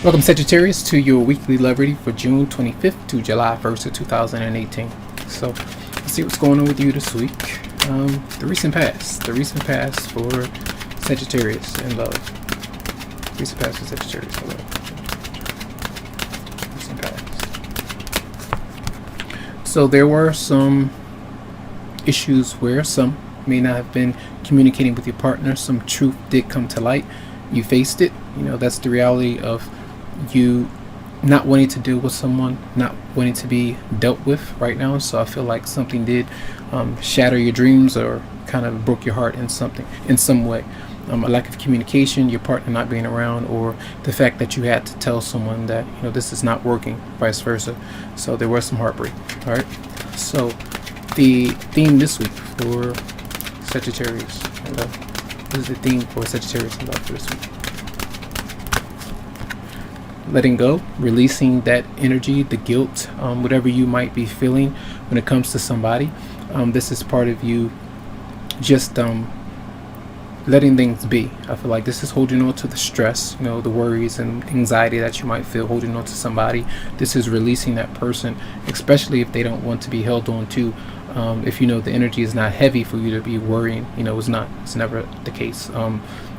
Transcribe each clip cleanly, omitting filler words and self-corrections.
Welcome, Sagittarius, to your weekly love reading for June 25th to July 1st of 2018. So, let's see what's going on with you this week. The recent past for Sagittarius in love. Recent past for Sagittarius in love. Recent past. So, there were some issues where some may not have been communicating with your partner. Some truth did come to light. You faced it. That's the reality of you not wanting to deal with someone, not wanting to be dealt with right now. So I feel like something did shatter your dreams or kind of broke your heart in some way. A lack of communication, your partner not being around, or the fact that you had to tell someone that this is not working, vice versa. So there was some heartbreak. All right. So the theme this week for Sagittarius in love. This is the theme for Sagittarius in love for this week. Letting go, releasing that energy, the guilt, whatever you might be feeling when it comes to somebody. This is part of you just letting things be. I feel like this is holding on to the stress, the worries and anxiety that you might feel holding on to somebody. This is releasing that person, especially if they don't want to be held on to. If the energy is not heavy for you to be worrying, it's never the case.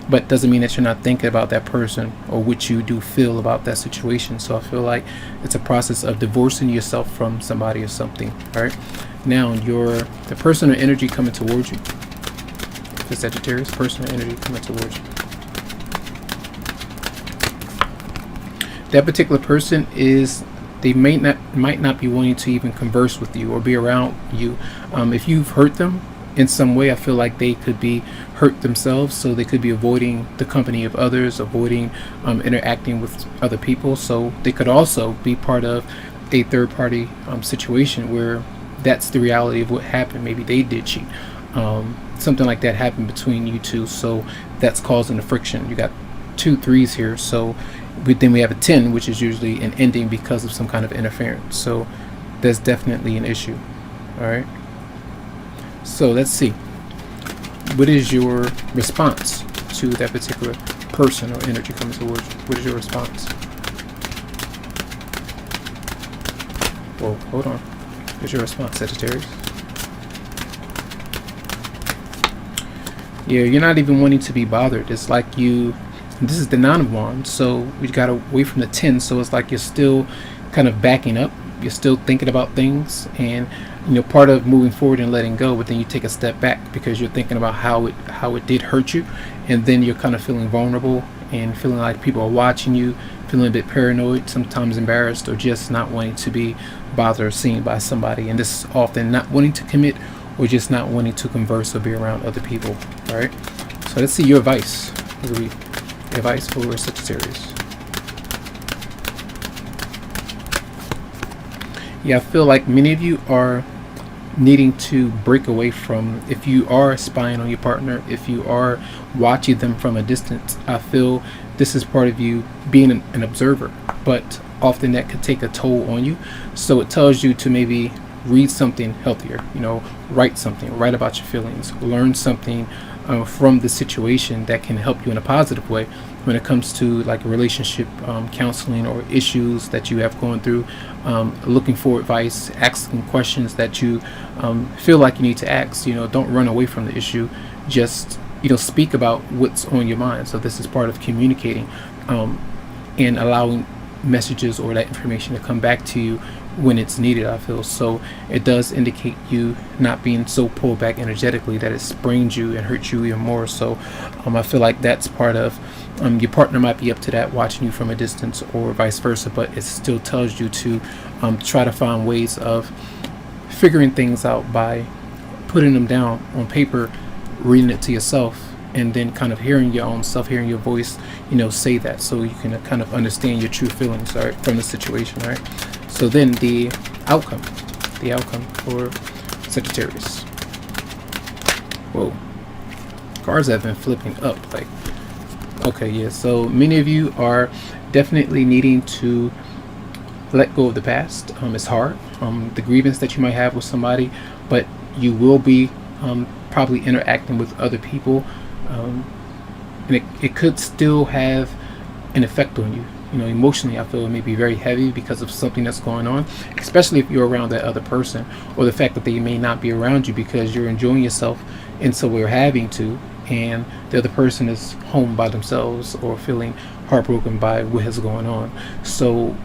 But doesn't mean that you're not thinking about that person or what you do feel about that situation. So I feel like it's a process of divorcing yourself from somebody or something. All right. Now the person or energy coming towards you. The Sagittarius, person or energy coming towards you. That particular person they might not be wanting to even converse with you or be around you. If you've hurt them in some way, I feel like they could be hurt themselves, so they could be avoiding the company of others, avoiding interacting with other people. So they could also be part of a third party situation where that's the reality of what happened. Maybe they did cheat. Something like that happened between you two, so that's causing the friction. You got 2 3s here, so then we have a 10, which is usually an ending because of some kind of interference. So that's definitely an issue. All right. So let's see. What is your response to that particular person or energy coming towards you? What is your response? Whoa, hold on. What's your response, Sagittarius? Yeah, you're not even wanting to be bothered. It's like this is the 9 of Wands, so we got away from the 10, so it's like you're still kind of backing up. You're still thinking about things, and part of moving forward and letting go, but then you take a step back because you're thinking about how it did hurt you, and then you're kind of feeling vulnerable and feeling like people are watching you, feeling a bit paranoid, sometimes embarrassed, or just not wanting to be bothered or seen by somebody. And this is often not wanting to commit or just not wanting to converse or be around other people. All right, so let's see your advice. Advice for Sagittarius. Yeah, I feel like many of you are needing to break away from, if you are spying on your partner, if you are watching them from a distance, I feel this is part of you being an observer, but often that could take a toll on you. So it tells you to maybe read something healthier, write about your feelings, learn something from the situation that can help you in a positive way when it comes to like relationship counseling or issues that you have going through, looking for advice, asking questions that you feel like you need to ask. Don't run away from the issue, just speak about what's on your mind. So this is part of communicating and allowing messages or that information to come back to you when it's needed, I feel. So it does indicate you not being so pulled back energetically that it sprains you and hurts you even more. So I feel like that's part of your partner might be up to that, watching you from a distance or vice versa, but it still tells you to try to find ways of figuring things out by putting them down on paper, reading it to yourself, and then kind of hearing your own self, hearing your voice, say that, so you can kind of understand your true feelings, all right, from the situation, all right? So then the outcome for Sagittarius. Whoa, cards have been flipping up, like, okay, yeah, so many of you are definitely needing to let go of the past. It's hard, the grievance that you might have with somebody, but you will be probably interacting with other people, and it could still have an effect on you. emotionally, I feel it may be very heavy because of something that's going on, especially if you're around that other person, or the fact that they may not be around you because you're enjoying yourself, and so we're having to, and the other person is home by themselves or feeling heartbroken by what is going on. So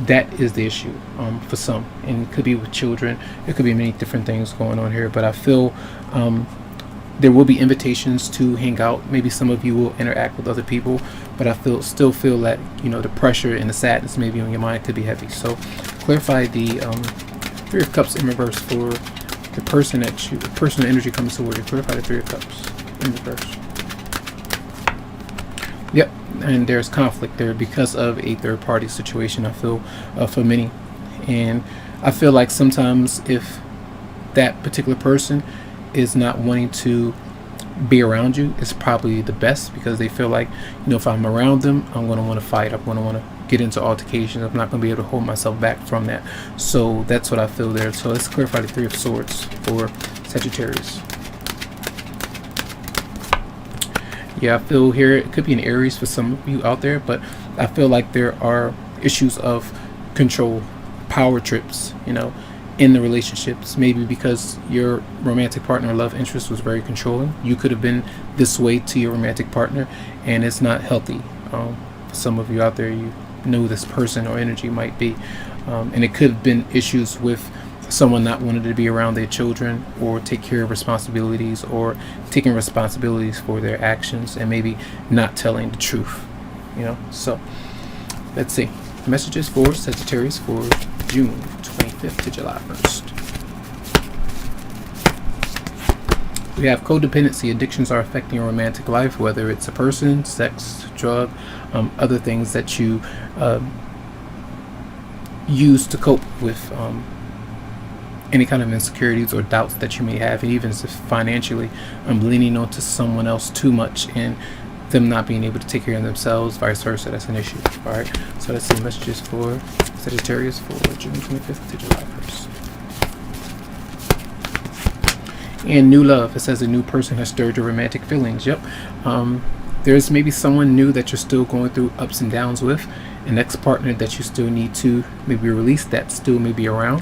that is the issue for some, and it could be with children, it could be many different things going on here. But I feel there will be invitations to hang out. Maybe some of you will interact with other people, but I still feel that the pressure and the sadness maybe on your mind could be heavy. So clarify the Three of Cups in reverse for the person personal energy comes toward you. Clarify the Three of Cups in reverse. Yep, and there's conflict there because of a third party situation, I feel, for many. And I feel like sometimes if that particular person is not wanting to be around you, it's probably the best, because they feel like, if I'm around them, I'm going to want to fight, I'm going to want to get into altercations, I'm not going to be able to hold myself back from that. So that's what I feel there. So let's clarify the Three of Swords for Sagittarius. Yeah, I feel here it could be an Aries for some of you out there, but I feel like there are issues of control, power trips, in the relationships. Maybe because your romantic partner or love interest was very controlling. You could have been this way to your romantic partner, and it's not healthy. For some of you out there, you know this person or energy might be. And it could have been issues with someone not wanting to be around their children or take care of responsibilities, or taking responsibilities for their actions and maybe not telling the truth. So let's see messages for Sagittarius for June 25th to July 1st. We have codependency. Addictions are affecting your romantic life, whether it's a person, sex, drug, other things that you use to cope with any kind of insecurities or doubts that you may have, and even if financially, leaning onto someone else too much and them not being able to take care of themselves, vice versa. That's an issue. All right. So let's see messages for Sagittarius for June 25th to July 1st. And new love. It says a new person has stirred your romantic feelings. Yep. There's maybe someone new that you're still going through ups and downs with, an ex-partner that you still need to maybe release, that still may be around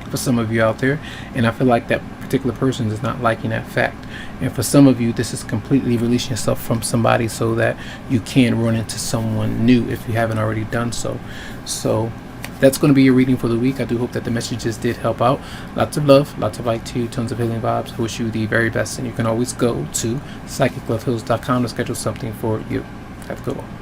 for some of you out there. And I feel like that particular person is not liking that fact. And for some of you, this is completely releasing yourself from somebody so that you can run into someone new if you haven't already done so. So that's going to be your reading for the week. I do hope that the messages did help out. Lots of love, lots of light to you, tons of healing vibes. I wish you the very best, and you can always go to psychicloveheals.com to schedule something for you. Have a good one.